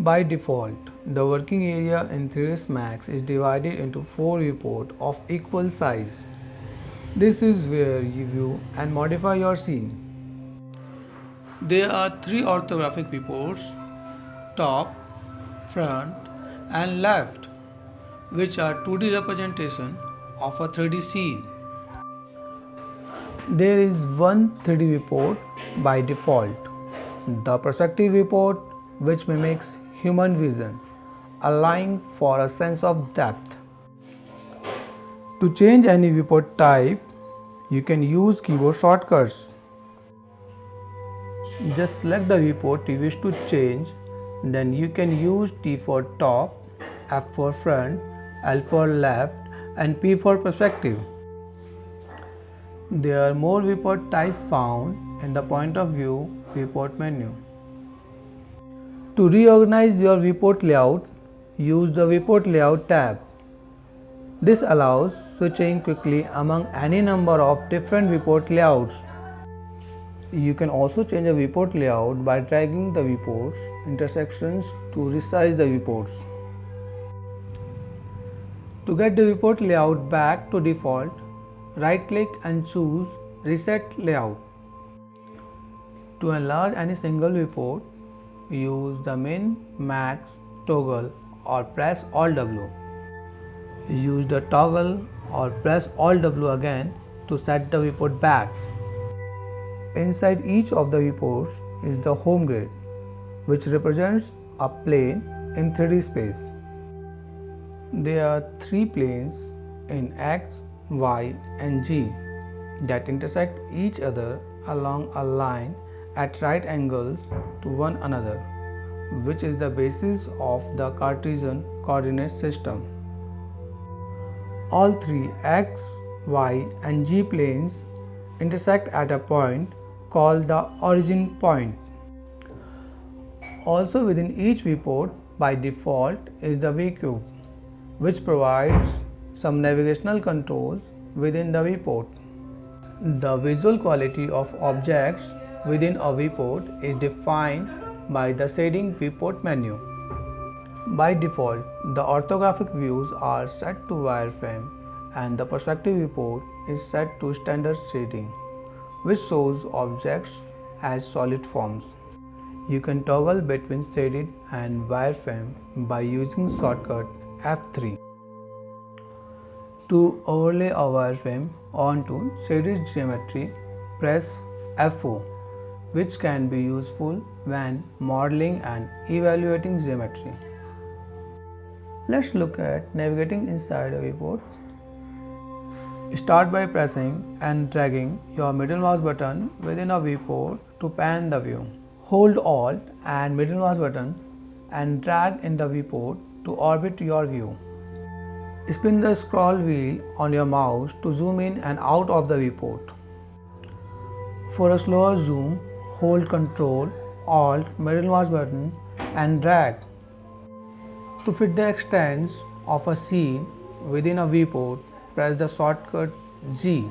By default, the working area in 3ds Max is divided into 4 viewports of equal size. This is where you view and modify your scene. There are 3 orthographic viewports: top, front, and left, which are 2D representation of a 3D scene. There is one 3D viewport by default, the perspective viewport, which mimics human vision, allowing for a sense of depth. To change any viewport type, you can use keyboard shortcuts. Just select the viewport you wish to change, then you can use T for top, F for front, L for left, and P for perspective. There are more viewport types found in the point of view viewport menu. To reorganize your viewport layout, use the Viewport Layout tab. This allows switching quickly among any number of different viewport layouts. You can also change a viewport layout by dragging the viewports intersections to resize the viewports. To get the viewport layout back to default, right-click and choose Reset Layout. To enlarge any single viewport, use the Min, Max toggle or press Alt W. Use the toggle or press Alt W again to set the viewport back. Inside each of the viewports is the home grid, which represents a plane in 3D space. There are 3 planes in X, Y, and Z that intersect each other along a line at right angles to one another, which is the basis of the Cartesian coordinate system. All 3 X, Y, and Z planes intersect at a point called the origin point. Also within each viewport by default is the V-cube, which provides some navigational controls within the viewport. The visual quality of objects within a viewport is defined by the shading viewport menu. By default, the orthographic views are set to wireframe and the perspective viewport is set to standard shading, which shows objects as solid forms. You can toggle between shaded and wireframe by using shortcut F3. To overlay a wireframe onto shaded geometry, press F4, which can be useful when modeling and evaluating geometry. Let's look at navigating inside a viewport. Start by pressing and dragging your middle mouse button within a viewport to pan the view. Hold Alt and middle mouse button and drag in the viewport to orbit your view. Spin the scroll wheel on your mouse to zoom in and out of the viewport. For a slower zoom, hold Ctrl, Alt, middle mouse button and drag. To fit the extents of a scene within a viewport, press the shortcut G.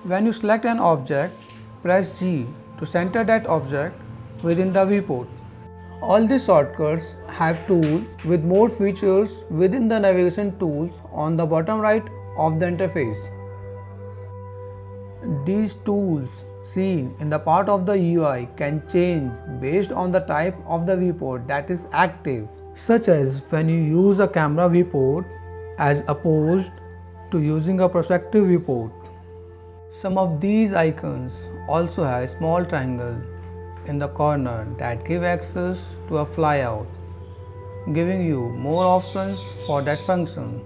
When you select an object, press G to center that object within the viewport. All these shortcuts have tools with more features within the navigation tools on the bottom right of the interface. These tools seen in the part of the UI can change based on the type of the viewport that is active, such as when you use a camera viewport as opposed to using a perspective viewport. Some of these icons also have a small triangle in the corner that give access to a flyout, giving you more options for that function.